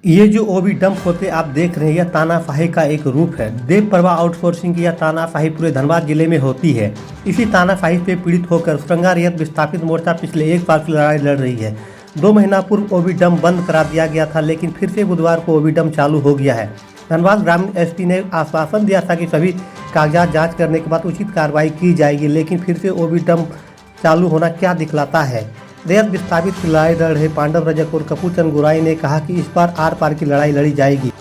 ये जो OB dump होते आप देख रहे हैं, यह तानाशाही का एक रूप है। देव प्रवाह आउटसोर्सिंग की यह तानाशाही पूरे धनबाद जिले में होती है। इसी तानाशाही से पीड़ित होकर सुरंगा रैयत विस्थापित मोर्चा पिछले 1 साल की लड़ाई लड़ रही है। 2 महीना पूर्व ओबी डंप बंद करा दिया गया था, लेकिन फिर से बुधवार को ओबी डंप चालू हो गया है। धनबाद ग्रामीण एसपी ने आश्वासन दिया था कि सभी कागजात जाँच करने के बाद उचित कार्रवाई की जाएगी, लेकिन फिर से ओबी डंप चालू होना क्या दिखलाता है। रैयत विस्थापित की लड़ाई लड़ रहे पांडव रजक और कपूरचंद गुराई ने कहा कि इस बार आर पार की लड़ाई लड़ी जाएगी।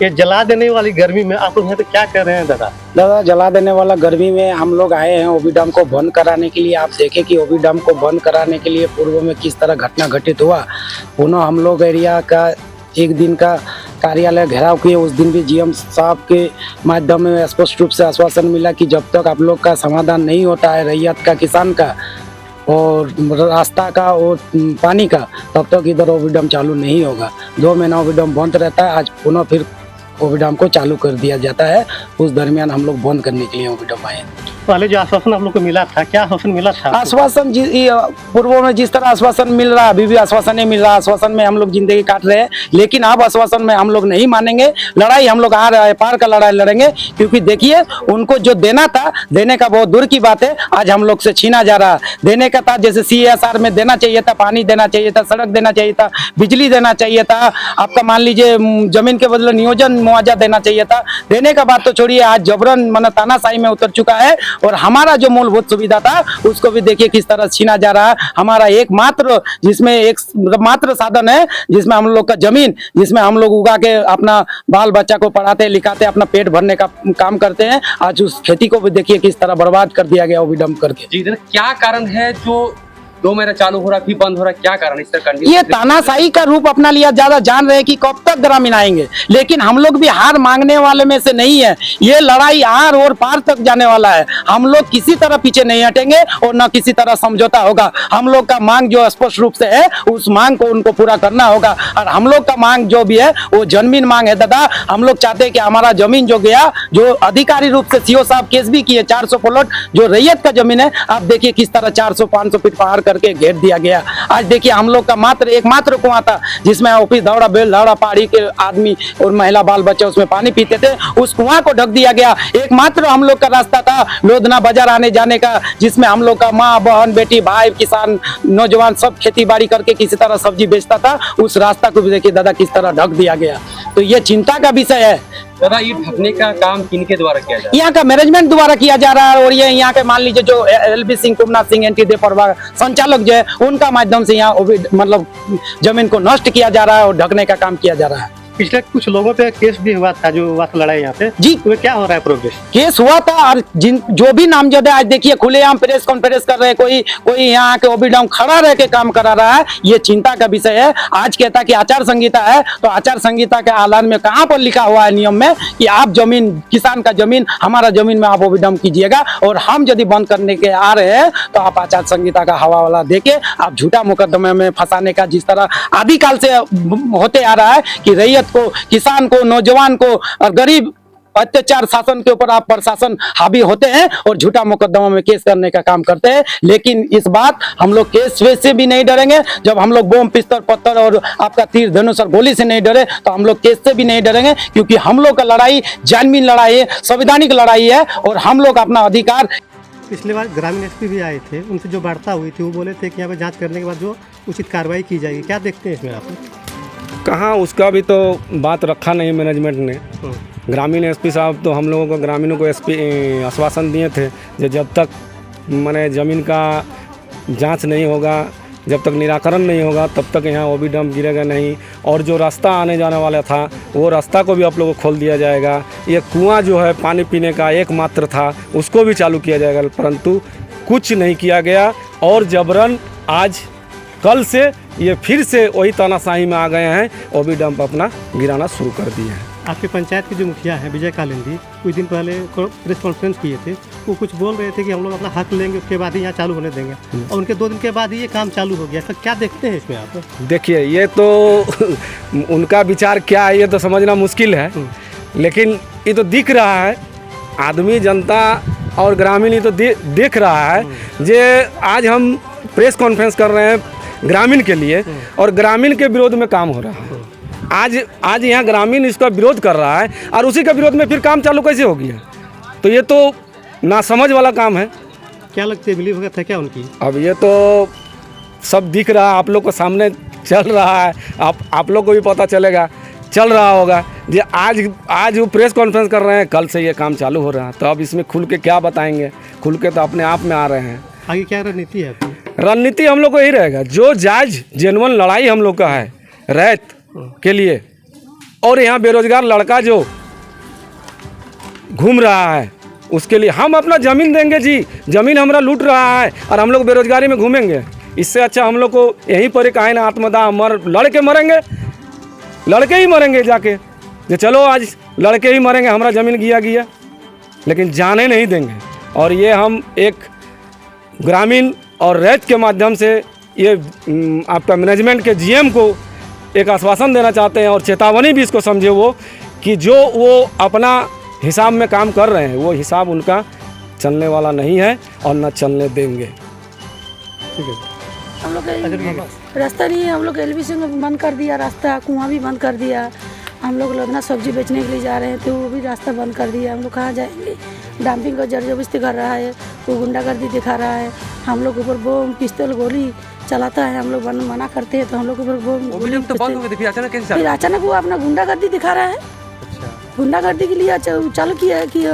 ये जला देने वाली गर्मी में आप लोग यहाँ पे क्या कर रहे हैं दादा? जला देने वाला गर्मी में हम लोग आए हैं ओबी डैम को बंद कराने के लिए। आप देखें कि ओबी डैम को बंद कराने के लिए पूर्व में किस तरह घटना घटित हुआ। पुनः हम लोग एरिया का एक दिन का कार्यालय घेराव किए। उस दिन भी जीएम साहब के माध्यम में स्पष्ट रूप से आश्वासन मिला कि जब तक आप लोग का समाधान नहीं होता है रैयत का, किसान का और रास्ता का और पानी का, तब तक इधर ओबी डैम चालू नहीं होगा। 2 महीना ओबी डैम बंद रहता है। आज पुनः फिर ओबी डैम को चालू कर दिया जाता है। उस दरमियान हम लोग बंद करने के लिए ओबी डैम आए। पहले जो आश्वासन आप लोग को मिला था, क्या आश्वासन मिला था? आश्वासन पूर्व में जिस तरह आश्वासन मिल रहा है, अभी भी आश्वासन नहीं मिल रहा। आश्वासन में हम लोग जिंदगी काट रहे हैं, लेकिन अब आश्वासन में हम लोग नहीं मानेंगे। लड़ाई हम लोग आ रहा है, पार का लड़ाई लड़ेंगे, क्योंकि देखिए उनको जो देना था, देने का बहुत दूर की बात है, आज हम लोग से छीना जा रहा है। देने का था, जैसे CSR में देना चाहिए था, पानी देना चाहिए था, सड़क देना चाहिए था, बिजली देना चाहिए था, आपका मान लीजिए जमीन के बदले नियोजन मुआवजा देना चाहिए था। देने का बात तो छोड़िए, आज जबरन मन तानाशाही में उतर चुका है और हमारा जो मूलभूत सुविधा था उसको भी देखिए किस तरह छीना जा रहा है। हमारा एकमात्र साधन है, जिसमें हम लोग का जमीन, जिसमें हम लोग उगा के अपना बाल बच्चा को पढ़ाते लिखाते अपना पेट भरने का काम करते हैं, आज उस खेती को भी देखिए किस तरह बर्बाद कर दिया गया ओबी डैम करके। जी क्या कारण है जो 2 महीना चालू हो रहा फिर बंद हो रहा, क्या कारण इस तरह? ये तानाशाही का रूप अपना लिया। ज्यादा जान रहे हैं कि कब तक ग्रामीण आएंगे, लेकिन हम लोग भी हार मांगने वाले में से नहीं है। ये लड़ाई आर और पार तक जाने वाला है। हम लोग किसी तरह पीछे नहीं हटेंगे और न किसी तरह समझौता होगा। हम लोग का मांग जो स्पष्ट रूप से है, उस मांग को उनको पूरा करना होगा। और हम लोग का मांग जो भी है वो जमीन मांग है दादा। हम लोग चाहते हैं कि हमारा जमीन जो गया, जो अधिकारी रूप से CO साहब केस भी किए, 400 प्लॉट जो रैयत का जमीन है, आप देखिए किस तरह 400-500 फीट पहाड़ करके घेर दिया गया। आज देखिए हम लोग का एकमात्र कुआं था, जिसमें ऑफिस दौड़ा बेल दौड़ा पहाड़ी के आदमी और महिला बाल बच्चे उसमें पानी पीते थे, उस कुआं को ढक दिया गया। एकमात्र हम लोग का रास्ता था लोधना बाजार आने जाने का, जिसमें हम लोग का माँ बहन बेटी भाई किसान नौजवान सब खेती बाड़ी करके किसी तरह सब्जी बेचता था। उस रास्ता को भी देखिए दादा किस तरह ढक दिया गया। तो ये चिंता का विषय है दादा। ये ढकने का काम किनके द्वारा किया जा रहा है? यहाँ का मैनेजमेंट द्वारा किया जा रहा है। और ये यहाँ के मान लीजिए जो LB सिंह, कुमनाथ सिंह, NT देव प्रवाह संचालक जो है, उनका माध्यम से यहाँ मतलब जमीन को नष्ट किया जा रहा है और ढकने का काम किया जा रहा है। पिछले कुछ लोगों पे केस भी हुआ था, जो हुआ था लड़ाई यहाँ पे जी। तो क्या हो रहा है प्रोग्रेस? केस हुआ था और जो भी नामजद है, आज देखिए खुलेआम प्रेस कॉन्फ्रेंस कर रहे हैं। कोई यहाँ के ओबी डैम खड़ा रह के काम करा रहा है। ये चिंता का विषय है। आज कहता कि आचार संहिता है, तो आचार संहिता के ऐलान में कहाँ पर लिखा हुआ है नियम में कि आप जमीन, किसान का जमीन, हमारा जमीन में आप ओबी डैम कीजिएगा, और हम यदि बंद करने के आ रहे हैं तो आप आचार संहिता का हवा वाला देके आप झूठा मुकदमे में फंसाने का, जिस तरह आदिकाल से होते आ रहा है कि रैयत को, किसान को, नौजवान को और गरीब अत्याचार शासन के ऊपर आप प्रशासन हावी होते हैं और झूठा मुकदमा में केस करने का काम करते हैं। लेकिन इस बात हम लोग केस से भी नहीं डरेंगे। जब हम लोग बम, पिस्तौल, पत्थर और आपका तीर धनुष और गोली से नहीं डरे, तो हम लोग केस से भी नहीं डरेंगे, क्योंकि हम लोग का लड़ाई जानबीन लड़ाई है, संवैधानिक लड़ाई है और हम लोग अपना अधिकार। पिछले बार ग्रामीण एसपी भी आए थे, उनसे जो वार्ता हुई थी वो बोले थे कि यहाँ पे जांच करने के बाद जो उचित कार्रवाई की जाएगी। क्या देखते हैं इसमें आप? कहाँ, उसका भी तो बात रखा नहीं मैनेजमेंट ने। ग्रामीण एसपी साहब तो हम लोगों को, ग्रामीणों को आश्वासन दिए थे कि जब तक माने ज़मीन का जांच नहीं होगा, जब तक निराकरण नहीं होगा, तब तक यहाँ ओबी डैम गिरेगा नहीं। और जो रास्ता आने जाने वाला था, वो रास्ता को भी आप लोगों को खोल दिया जाएगा। ये कुआं जो है पानी पीने का एकमात्र था, उसको भी चालू किया जाएगा, परंतु कुछ नहीं किया गया। और जबरन आज कल से ये फिर से वही तानाशाही में आ गए हैं, ओबी डैम अपना गिराना शुरू कर दिए हैं। आपके पंचायत के जो मुखिया हैं विजय कालिंदी, कुछ दिन पहले प्रेस कॉन्फ्रेंस किए थे, वो कुछ बोल रहे थे कि हम लोग अपना हक लेंगे, उसके बाद ही यहाँ चालू होने देंगे, और उनके 2 दिन के बाद ही ये काम चालू हो गया। तो क्या देखते हैं इसमें आप? देखिए, ये तो उनका विचार क्या है ये तो समझना मुश्किल है, लेकिन ये तो दिख रहा है, आदमी जनता और ग्रामीण ये तो देख रहा है जे आज हम प्रेस कॉन्फ्रेंस कर रहे हैं ग्रामीण के लिए और ग्रामीण के विरोध में काम हो रहा है। आज यहाँ ग्रामीण इसका विरोध कर रहा है और उसी के विरोध में फिर काम चालू कैसे हो गया? तो ये तो नासमझ वाला काम है। क्या लगती है मिली भगत है क्या उनकी? अब ये तो सब दिख रहा है, आप लोग को सामने चल रहा है, आप लोग को भी पता चलेगा, चल रहा होगा। ये आज वो प्रेस कॉन्फ्रेंस कर रहे हैं, कल से ये काम चालू हो रहा है। तो अब इसमें खुल के क्या बताएंगे? खुल के तो अपने आप में आ रहे हैं। आगे क्या रणनीति है आपकी? रणनीति हम लोग को यही रहेगा, जो जायज जेन्युइन लड़ाई हम लोग का है रैत के लिए, और यहाँ बेरोजगार लड़का जो घूम रहा है उसके लिए हम अपना ज़मीन देंगे जी। ज़मीन हमारा लूट रहा है और हम लोग बेरोजगारी में घूमेंगे। इससे अच्छा हम लोग को यहीं पर कहीं ना आत्मदाह लड़के मरेंगे, लड़के ही मरेंगे जाके। जो चलो आज लड़के ही मरेंगे, हमारा ज़मीन गया, लेकिन जाने नहीं देंगे। और ये हम एक ग्रामीण और रैत के माध्यम से ये आपका मैनेजमेंट के जीएम को एक आश्वासन देना चाहते हैं और चेतावनी भी इसको समझे वो, कि जो वो अपना हिसाब में काम कर रहे हैं वो हिसाब उनका चलने वाला नहीं है और न चलने देंगे। ठीक है। हम लोग रास्ता नहीं है, हम लोग एलबीसी में बंद कर दिया रास्ता, कुआं भी बंद कर दिया। हम लोग लदना सब्जी बेचने के लिए जा रहे हैं तो वो भी रास्ता बंद कर दिया। हम लोग कहाँ जाएंगे? डंपिंग का जबरदस्ती कर रहा है, वो गुंडागर्दी दिखा रहा है। हम लोग ऊपर बम पिस्तौल गोली चलाता है, हम लोग मना करते हैं तो हम लोग ऊपर बम वो भी तो बंद हो गई थी, फिर अचानक कैसे फिर अचानक वो अपना गुंडागर्दी दिखा रहा है। गुंडागर्दी के लिए चालू किया है कि